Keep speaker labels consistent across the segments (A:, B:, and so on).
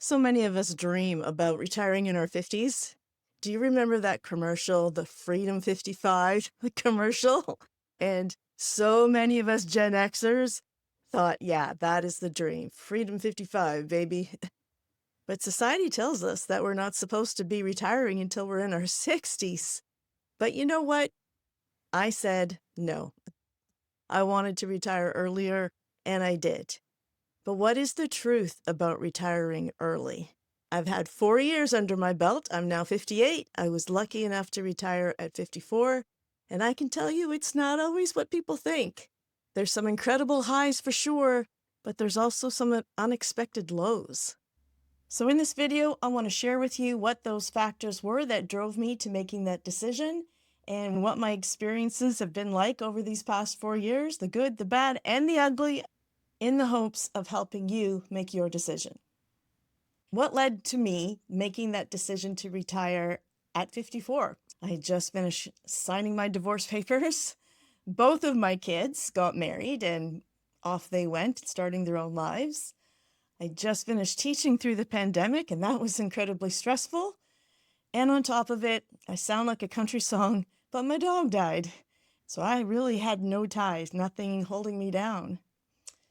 A: So many of us dream about retiring in our 50s. Do you remember that commercial, the Freedom 55 commercial? And so many of us Gen Xers thought, yeah, that is the dream. Freedom 55, baby. But society tells us that we're not supposed to be retiring until we're in our 60s. But you know what? I said no. I wanted to retire earlier, and I did. But what is the truth about retiring early? I've had 4 years under my belt. I'm now 58. I was lucky enough to retire at 54. And I can tell you it's not always what people think. There's some incredible highs for sure, but there's also some unexpected lows. So in this video, I want to share with you what those factors were that drove me to making that decision and what my experiences have been like over these past 4 years, the good, the bad, and the ugly, in the hopes of helping you make your decision. What led to me making that decision to retire at 54? I had just finished signing my divorce papers. Both of my kids got married and off they went, starting their own lives. I just finished teaching through the pandemic, and that was incredibly stressful. And on top of it, I sound like a country song, but my dog died. So I really had no ties, nothing holding me down.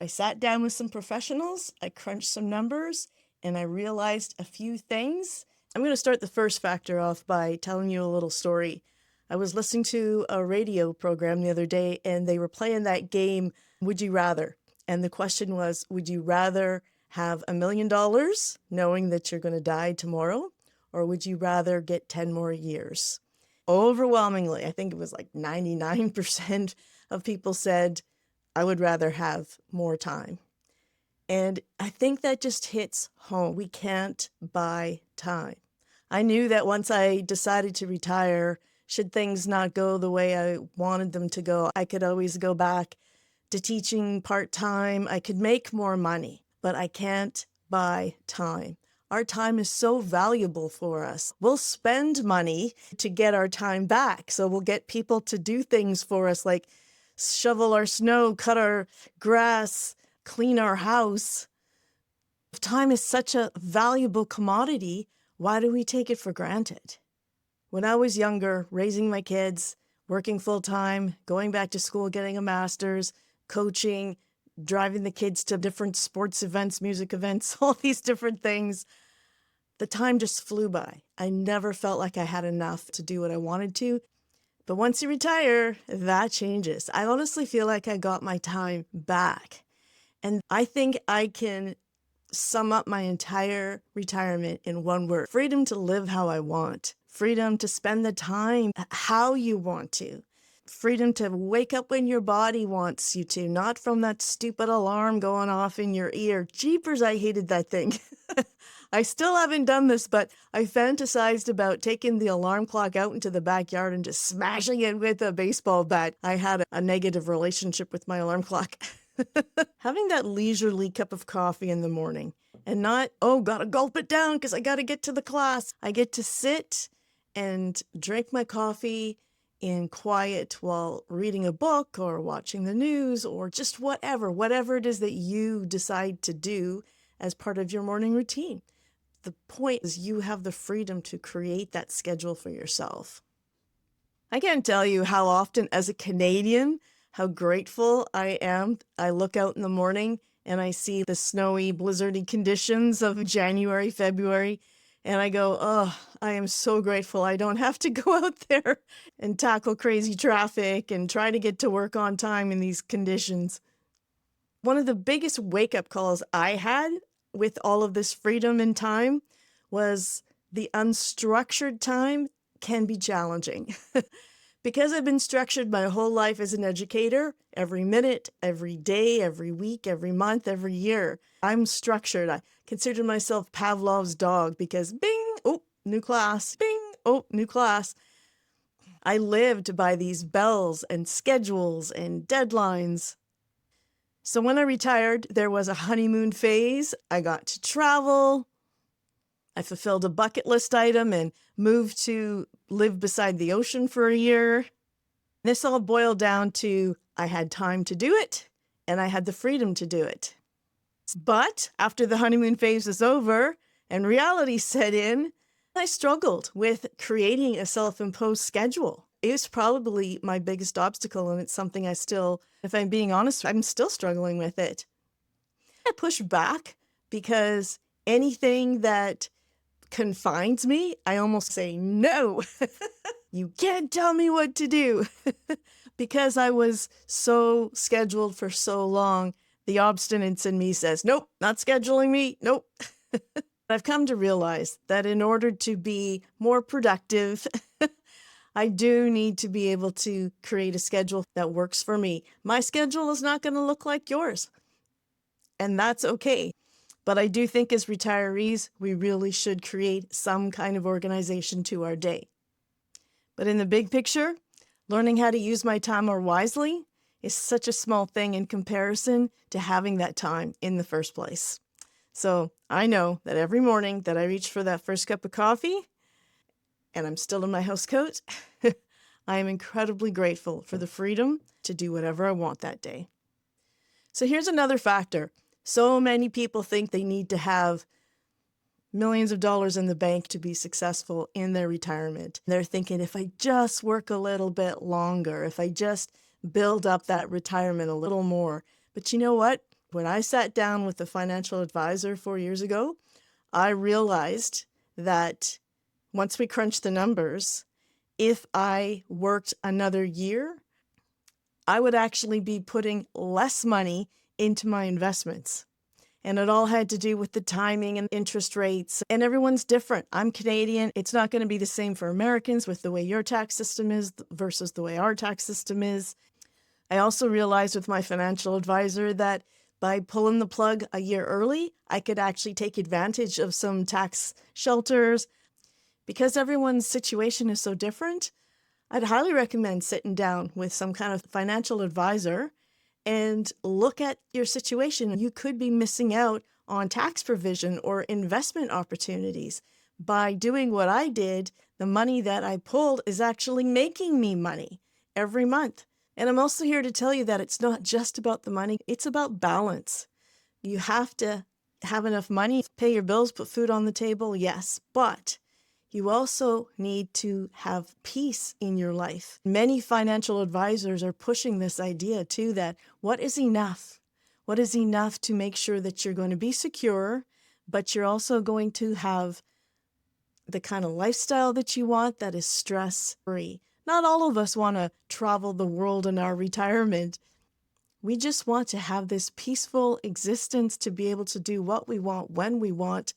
A: I sat down with some professionals, I crunched some numbers, and I realized a few things. I'm going to start the first factor off by telling you a little story. I was listening to a radio program the other day, and they were playing that game, Would You Rather? And the question was, would you rather have $1 million knowing that you're going to die tomorrow, or would you rather get 10 more years? Overwhelmingly, I think it was like 99% of people said, I would rather have more time. And I think that just hits home. We can't buy time. I knew that once I decided to retire, should things not go the way I wanted them to go, I could always go back to teaching part-time. I could make more money, but I can't buy time. Our time is so valuable for us. We'll spend money to get our time back. So we'll get people to do things for us like shovel our snow, cut our grass, clean our house. If time is such a valuable commodity, why do we take it for granted? When I was younger, raising my kids, working full-time, going back to school, getting a master's, coaching, driving the kids to different sports events, music events, all these different things, the time just flew by. I never felt like I had enough to do what I wanted to. But once you retire, that changes. I honestly feel like I got my time back. And I think I can sum up my entire retirement in one word: freedom to live how I want, freedom to spend the time how you want to, freedom to wake up when your body wants you to, not from that stupid alarm going off in your ear. Jeepers, I hated that thing. I still haven't done this, but I fantasized about taking the alarm clock out into the backyard and just smashing it with a baseball bat. I had a negative relationship with my alarm clock. Having that leisurely cup of coffee in the morning and not, oh, gotta gulp it down because I gotta get to the class. I get to sit and drink my coffee in quiet while reading a book or watching the news or just whatever it is that you decide to do as part of your morning routine. The point is you have the freedom to create that schedule for yourself. I can't tell you how often as a Canadian, how grateful I am. I look out in the morning and I see the snowy, blizzardy conditions of January, February, and I go, oh, I am so grateful I don't have to go out there and tackle crazy traffic and try to get to work on time in these conditions. One of the biggest wake-up calls I had with all of this freedom and time was the unstructured time can be challenging. Because I've been structured my whole life as an educator, every minute, every day, every week, every month, every year, I'm structured. I consider myself Pavlov's dog because bing, oh, new class, bing, oh, new class. I lived by these bells and schedules and deadlines. So when I retired, there was a honeymoon phase. I got to travel. I fulfilled a bucket list item and moved to live beside the ocean for a year. This all boiled down to I had time to do it and I had the freedom to do it. But after the honeymoon phase was over and reality set in. I struggled with creating a self-imposed schedule. It was probably my biggest obstacle, and it's something I still, if I'm being honest, I'm still struggling with it. I push back because anything that confines me, I almost say, no, you can't tell me what to do. Because I was so scheduled for so long, the obstinance in me says, nope, not scheduling me, nope. I've come to realize that in order to be more productive, I do need to be able to create a schedule that works for me. My schedule is not going to look like yours, and that's okay. But I do think as retirees, we really should create some kind of organization to our day. But in the big picture, learning how to use my time more wisely is such a small thing in comparison to having that time in the first place. So I know that every morning that I reach for that first cup of coffee and I'm still in my house coat, I am incredibly grateful for the freedom to do whatever I want that day. So here's another factor. So many people think they need to have millions of dollars in the bank to be successful in their retirement. They're thinking, if I just work a little bit longer, if I just build up that retirement a little more. But you know what? When I sat down with a financial advisor 4 years ago, I realized that once we crunched the numbers, if I worked another year, I would actually be putting less money into my investments. And it all had to do with the timing and interest rates. And everyone's different. I'm Canadian. It's not going to be the same for Americans with the way your tax system is versus the way our tax system is. I also realized with my financial advisor that by pulling the plug a year early, I could actually take advantage of some tax shelters. Because everyone's situation is so different, I'd highly recommend sitting down with some kind of financial advisor and look at your situation. You could be missing out on tax provision or investment opportunities. By doing what I did, the money that I pulled is actually making me money every month. And I'm also here to tell you that it's not just about the money, it's about balance. You have to have enough money, pay your bills, put food on the table, yes, but you also need to have peace in your life. Many financial advisors are pushing this idea too, that what is enough? What is enough to make sure that you're going to be secure, but you're also going to have the kind of lifestyle that you want that is stress-free. Not all of us want to travel the world in our retirement. We just want to have this peaceful existence to be able to do what we want when we want.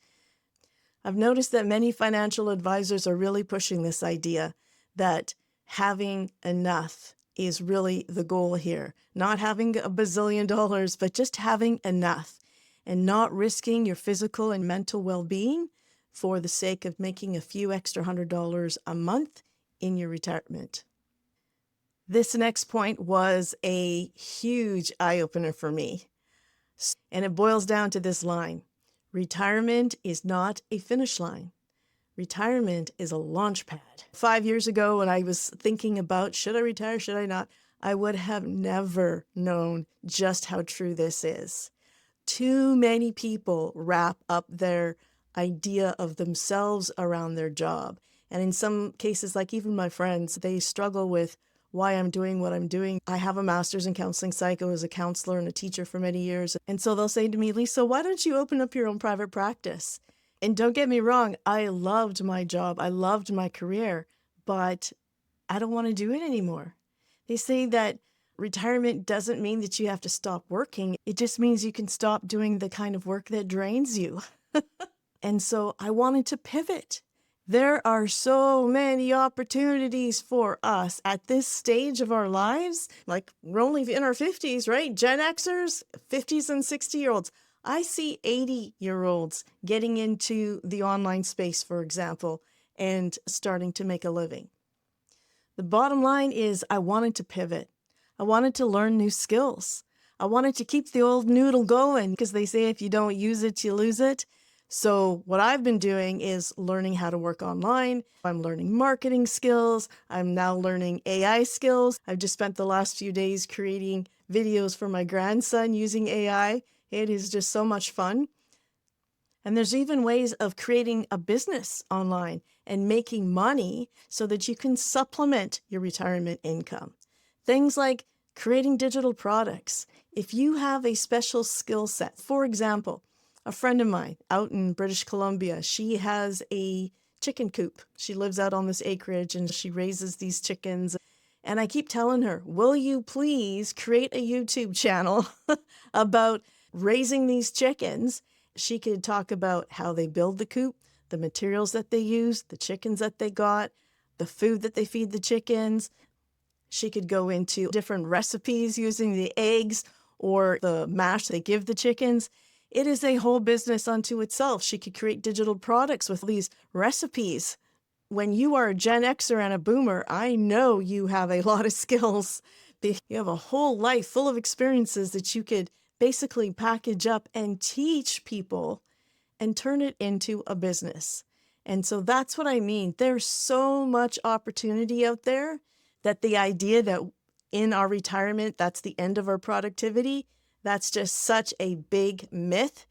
A: I've noticed that many financial advisors are really pushing this idea that having enough is really the goal here. Not having a bazillion dollars, but just having enough and not risking your physical and mental well-being for the sake of making a few extra $100 a month in your retirement. This next point was a huge eye-opener for me. And it boils down to this line. Retirement is not a finish line. Retirement is a launch pad. 5 years ago, when I was thinking about, should I retire, should I not, I would have never known just how true this is. Too many people wrap up their idea of themselves around their job. And in some cases, like even my friends, they struggle with why I'm doing what I'm doing. I have a master's in counseling psycho as a counselor and a teacher for many years. And so they'll say to me, Lisa, why don't you open up your own private practice? And don't get me wrong, I loved my job. I loved my career, but I don't want to do it anymore. They say that retirement doesn't mean that you have to stop working. It just means you can stop doing the kind of work that drains you. And so I wanted to pivot. There are so many opportunities for us at this stage of our lives. Like we're only in our 50s, right? Gen Xers, 50s and 60-year-olds. I see 80-year-olds getting into the online space, for example, and starting to make a living. The bottom line is I wanted to pivot. I wanted to learn new skills. I wanted to keep the old noodle going because they say if you don't use it, you lose it. So what I've been doing is learning how to work online. I'm learning marketing skills. I'm now learning AI skills. I've just spent the last few days creating videos for my grandson using AI. It is just so much fun. And there's even ways of creating a business online and making money so that you can supplement your retirement income. Things like creating digital products. If you have a special skill set, for example, a friend of mine out in British Columbia, she has a chicken coop. She lives out on this acreage and she raises these chickens. And I keep telling her, will you please create a YouTube channel about raising these chickens? She could talk about how they build the coop, the materials that they use, the chickens that they got, the food that they feed the chickens. She could go into different recipes using the eggs or the mash they give the chickens. It is a whole business unto itself. She could create digital products with these recipes. When you are a Gen Xer and a boomer, I know you have a lot of skills. You have a whole life full of experiences that you could basically package up and teach people and turn it into a business. And so that's what I mean. There's so much opportunity out there that the idea that in our retirement, that's the end of our productivity, that's just such a big myth.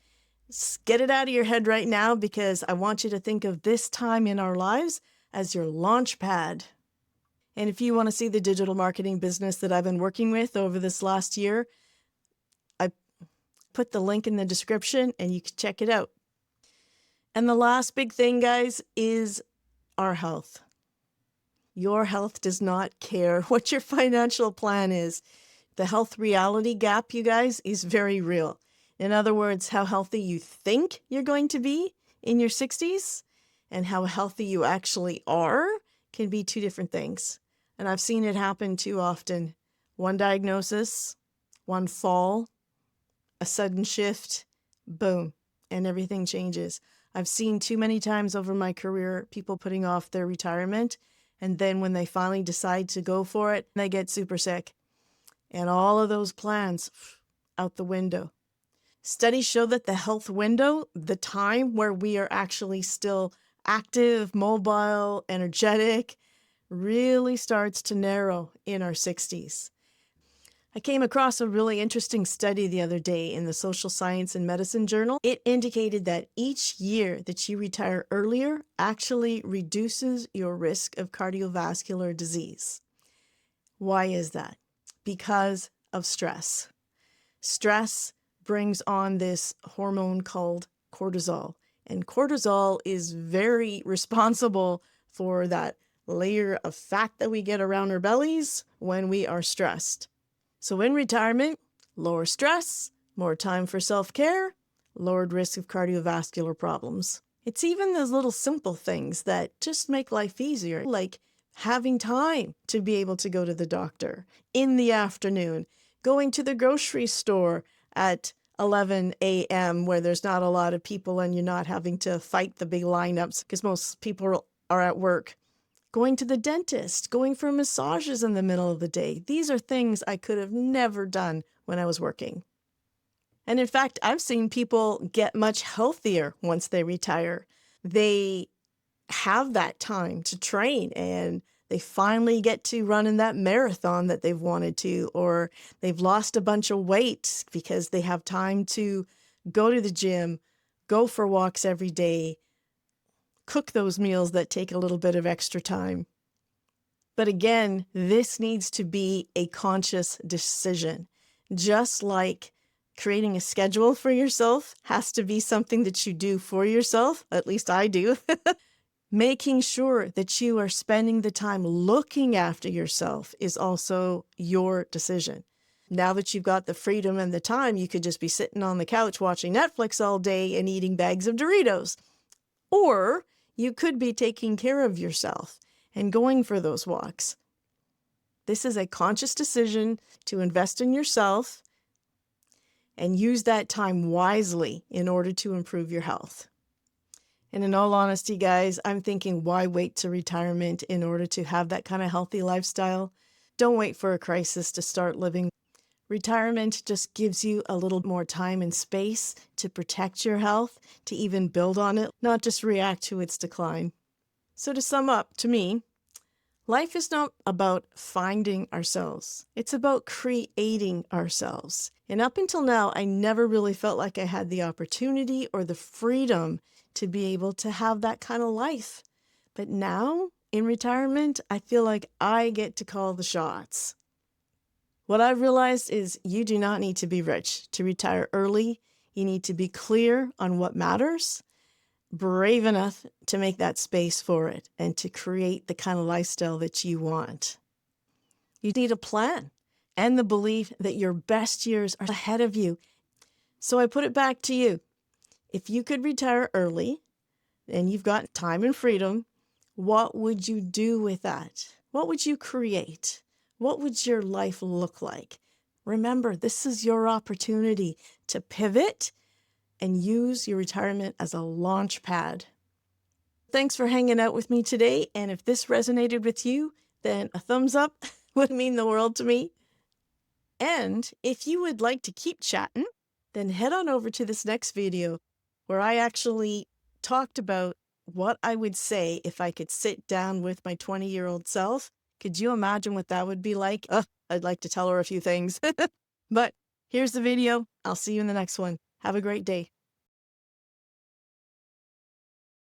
A: Get it out of your head right now, because I want you to think of this time in our lives as your launch pad. And if you want to see the digital marketing business that I've been working with over this last year, I put the link in the description and you can check it out. And the last big thing, guys, is our health. Your health does not care what your financial plan is. The health reality gap, you guys, is very real. In other words, how healthy you think you're going to be in your 60s and how healthy you actually are can be two different things. And I've seen it happen too often. One diagnosis, one fall, a sudden shift, boom, and everything changes. I've seen too many times over my career people putting off their retirement, and then when they finally decide to go for it, they get super sick. And all of those plans out the window. Studies show that the health window, the time where we are actually still active, mobile, energetic, really starts to narrow in our 60s. I came across a really interesting study the other day in the Social Science and Medicine Journal. It indicated that each year that you retire earlier actually reduces your risk of cardiovascular disease. Why is that? Because of stress. Stress brings on this hormone called cortisol, and cortisol is very responsible for that layer of fat that we get around our bellies when we are stressed. So in retirement, lower stress, more time for self-care, lowered risk of cardiovascular problems. It's even those little simple things that just make life easier, like having time to be able to go to the doctor in the afternoon, going to the grocery store at 11 a.m. where there's not a lot of people and you're not having to fight the big lineups because most people are at work. Going to the dentist, going for massages in the middle of the day. These are things I could have never done when I was working. And in fact, I've seen people get much healthier once they retire. They have that time to train and they finally get to run in that marathon that they've wanted to, or they've lost a bunch of weight because they have time to go to the gym, go for walks every day, cook those meals that take a little bit of extra time. But again, this needs to be a conscious decision. Just like creating a schedule for yourself has to be something that you do for yourself, at least I do. Making sure that you are spending the time looking after yourself is also your decision. Now that you've got the freedom and the time, you could just be sitting on the couch watching Netflix all day and eating bags of Doritos. Or you could be taking care of yourself and going for those walks. This is a conscious decision to invest in yourself and use that time wisely in order to improve your health. And in all honesty, guys, I'm thinking, why wait to retirement in order to have that kind of healthy lifestyle? Don't wait for a crisis to start living. Retirement just gives you a little more time and space to protect your health, to even build on it, not just react to its decline. So to sum up, to me, Life is not about finding ourselves. It's about creating ourselves. And up until now, I never really felt like I had the opportunity or the freedom to be able to have that kind of life. But now, in retirement, I feel like I get to call the shots. What I've realized is you do not need to be rich to retire early. You need to be clear on what matters, brave enough to make that space for it and to create the kind of lifestyle that you want. You need a plan and the belief that your best years are ahead of you. So I put it back to you. If you could retire early and you've got time and freedom, what would you do with that? What would you create? What would your life look like? Remember, this is your opportunity to pivot and use your retirement as a launch pad. Thanks for hanging out with me today. And if this resonated with you, then a thumbs up would mean the world to me. And if you would like to keep chatting, then head on over to this next video where I actually talked about what I would say if I could sit down with my 20-year-old self. Could you imagine what that would be like? I'd like to tell her a few things. But here's the video. I'll see you in the next one. Have a great day.